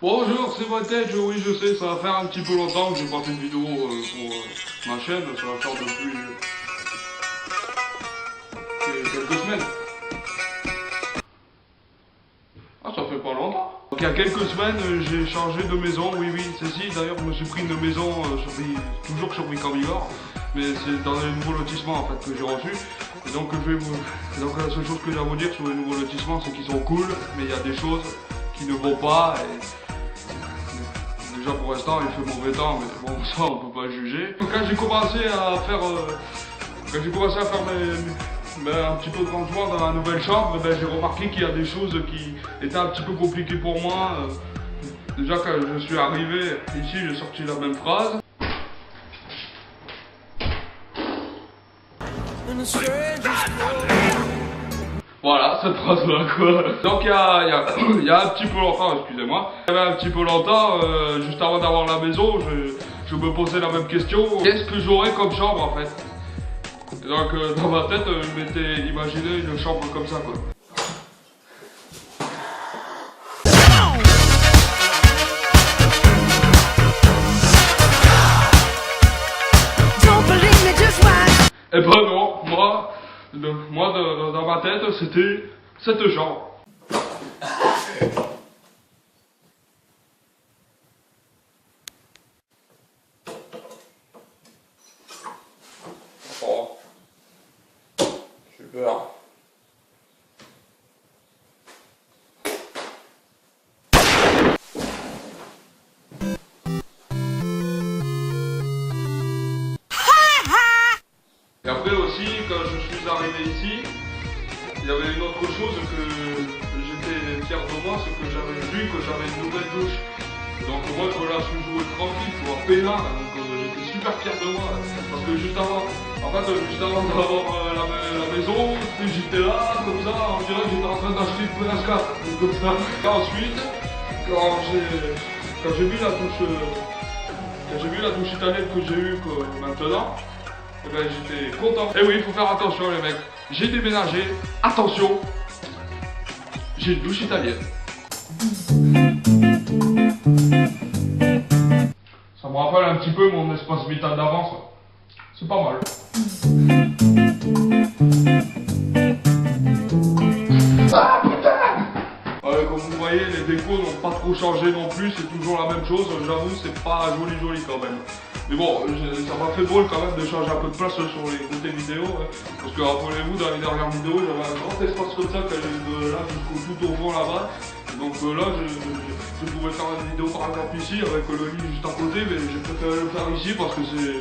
Bonjour, c'est Vintage, oui je sais, ça va faire un petit peu longtemps que j'ai pas fait une vidéo pour ma chaîne, ça va faire depuis quelques semaines. Ah, ça fait pas longtemps. Donc il y a quelques semaines, j'ai changé de maison, oui c'est si, d'ailleurs je me suis pris une maison toujours sur Vicambigore, mais c'est dans les nouveaux lotissements en fait que j'ai reçu. Et donc donc la seule chose que j'ai à vous dire sur les nouveaux lotissements, c'est qu'ils sont cool, mais il y a des choses qui ne vont pas. Déjà pour l'instant il fait mauvais temps, mais bon ça on peut pas juger. Donc quand j'ai commencé à faire un petit peu de rangement dans la nouvelle chambre, j'ai remarqué qu'il y a des choses qui étaient un petit peu compliquées pour moi. Déjà quand je suis arrivé ici, j'ai sorti la même phrase. Voilà, cette phrase-là, quoi. Donc, il y a un petit peu longtemps, excusez-moi. Il y avait un petit peu longtemps, juste avant d'avoir la maison, je me posais la même question. Qu'est-ce que j'aurais comme chambre, en fait? Et donc, dans ma tête, je m'étais imaginé une chambre comme ça, quoi. Eh ben non, moi dans ma tête, c'était cette chambre. Oh, super. Et après aussi, quand je suis arrivé ici, il y avait une autre chose que j'étais fier de moi, c'est que j'avais vu que j'avais une nouvelle douche. Donc moi je me la suis joué tranquille, tu vois, peinard, donc j'étais super fier de moi. Parce que juste avant d'avoir la maison, j'étais là, comme ça, on dirait que j'étais en train d'acheter une PS4, comme ça. Et ensuite, quand j'ai vu la douche italienne que j'ai eue maintenant, eh ben j'étais content. Et oui, il faut faire attention les mecs. J'ai déménagé, attention, j'ai une douche italienne. Ça me rappelle un petit peu mon espace vital d'avance. C'est pas mal. Ah putain! Ouais, comme vous voyez, les décos n'ont pas trop changé non plus, c'est toujours la même chose. J'avoue, c'est pas joli quand même. Mais bon, ça m'a fait drôle quand même de changer un peu de place sur les côtés vidéo. Hein, parce que rappelez-vous, dans les dernières vidéos, j'avais un grand espace comme ça qui allait de là tout au fond là-bas. Donc là, je pouvais faire une vidéo par exemple ici avec le lit juste à côté, mais j'ai préféré le faire ici parce que c'est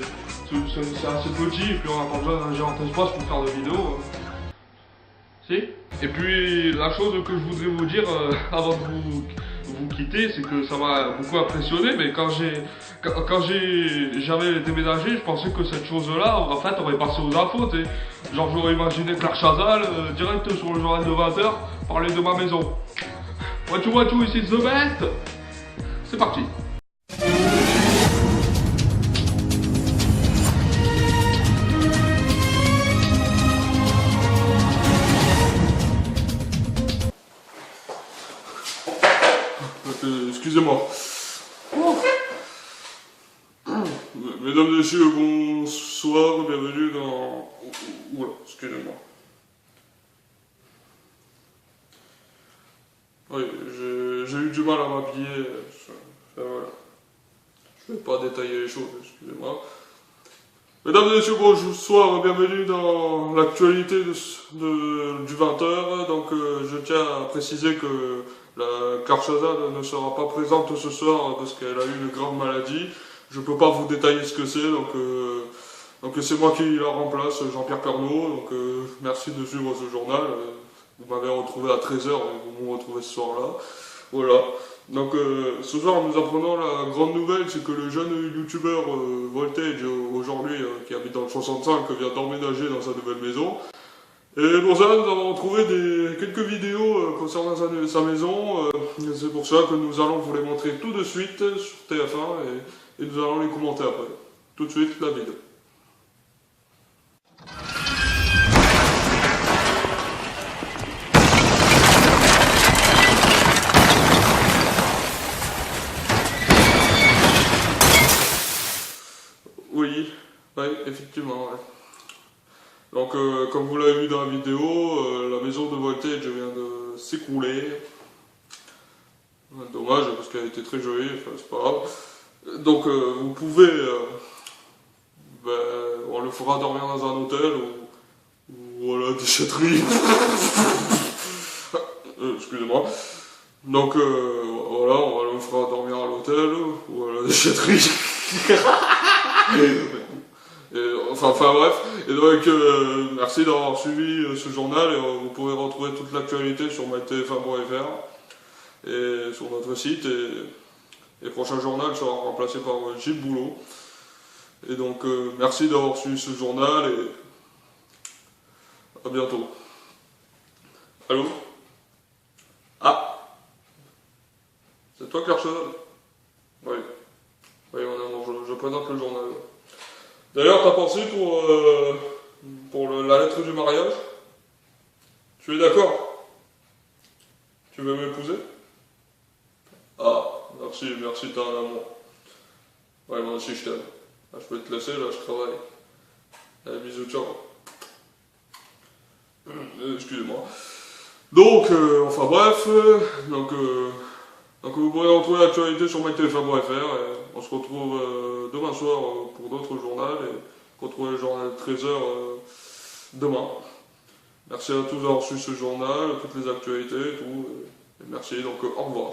assez petit et puis on n'a pas besoin d'un géant espace pour faire des vidéos. Si. Et puis la chose que je voudrais vous dire avant de vous quitter, c'est que ça m'a beaucoup impressionné, mais quand j'avais déménagé, je pensais que cette chose-là, en fait, aurait passé aux infos, t'sais. Genre j'aurais imaginé Claire Chazal, direct sur le journal de 20h, parler de ma maison. What you, ici the best. C'est parti. Excusez-moi. Mesdames et messieurs, bonsoir, bienvenue dans... Oula, excusez-moi. Oui, j'ai eu du mal à m'habiller. Voilà. Je ne vais pas détailler les choses, excusez-moi. Mesdames et messieurs, bonsoir, bienvenue dans l'actualité du 20h. Donc je tiens à préciser que la Claire Chazal ne sera pas présente ce soir parce qu'elle a eu une grave maladie. Je ne peux pas vous détailler ce que c'est, donc c'est moi qui la remplace, Jean-Pierre Pernaut. Donc merci de suivre ce journal. Vous m'avez retrouvé à 13h, vous me retrouvez ce soir-là. Voilà. Donc ce soir nous apprenons la grande nouvelle, c'est que le jeune youtubeur Voltage aujourd'hui qui habite dans le 65 vient d'emménager dans sa nouvelle maison. Et pour ça nous avons trouvé quelques vidéos concernant sa maison. C'est pour ça que nous allons vous les montrer tout de suite sur TF1 et nous allons les commenter après. Tout de suite la vidéo. Oui, effectivement, ouais. Donc, comme vous l'avez vu dans la vidéo, la maison de Voltage vient de s'écrouler. Dommage, parce qu'elle était très jolie, enfin, c'est pas grave. Donc, vous pouvez... on le fera dormir dans un hôtel ou à la déchetterie. Excusez-moi. Donc, voilà, on le fera dormir à l'hôtel ou à la déchetterie. Enfin bref, et donc merci d'avoir suivi ce journal et vous pouvez retrouver toute l'actualité sur mytf1.fr et sur notre site et le prochain journal sera remplacé par Gilles Boulot. Et donc merci d'avoir suivi ce journal et à bientôt. Allô? Ah, c'est toi Claire Chazal? Oui, madame, je présente le journal. D'ailleurs, t'as pensé pour la lettre du mariage? Tu es d'accord? Tu veux m'épouser? Ah, merci, t'as un amour. Ouais, moi aussi je t'aime. Ah, je peux te laisser, là, je travaille. Allez, bisous, ciao. Excusez-moi. Donc, enfin bref, donc vous pourrez retrouver l'actualité sur mytf1.fr. On se retrouve demain soir pour d'autres journaux et retrouver le journal de 13h demain. Merci à tous d'avoir suivi ce journal, toutes les actualités et tout. Et merci, donc au revoir.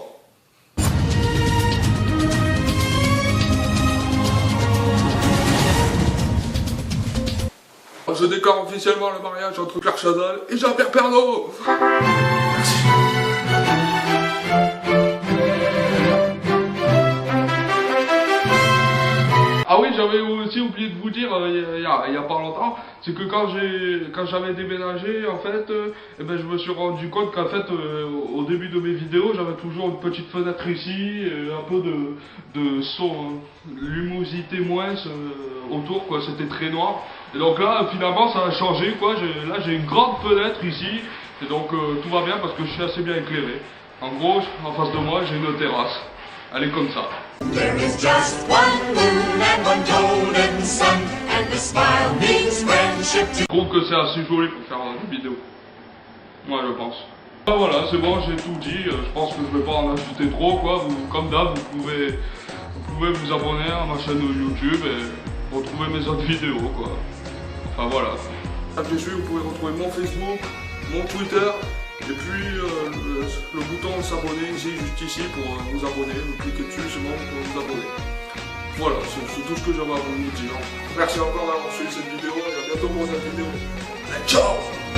Je déclare officiellement le mariage entre Claire Chazal et Jean-Pierre Pernaut. Ah oui, j'avais aussi oublié de vous dire il y a pas longtemps, c'est que quand j'avais déménagé, en fait, je me suis rendu compte qu'en fait, au début de mes vidéos, j'avais toujours une petite fenêtre ici, un peu de son, lumosité moins autour, quoi, c'était très noir. Et donc là, finalement, ça a changé, quoi. Là, j'ai une grande fenêtre ici, et donc tout va bien parce que je suis assez bien éclairé. En gros, en face de moi, j'ai une terrasse. Elle est comme ça. There is just one moon and one golden sun, and the smile means friendship. Je trouve que c'est assez joli pour faire une vidéo. Moi, je pense. Ah, voilà, c'est bon, j'ai tout dit. Je pense que je vais pas en ajouter trop, quoi. Comme d'hab, vous pouvez vous abonner à ma chaîne YouTube et retrouver mes autres vidéos, quoi. Enfin, voilà. Après, vous pouvez retrouver mon Facebook, mon Twitter. Et puis le bouton s'abonner ici, juste ici, pour vous abonner. Vous cliquez dessus, c'est bon, pour vous abonner. Voilà, c'est tout ce que j'avais à vous dire. Merci encore d'avoir suivi cette vidéo et à bientôt pour une autre vidéo. Ciao!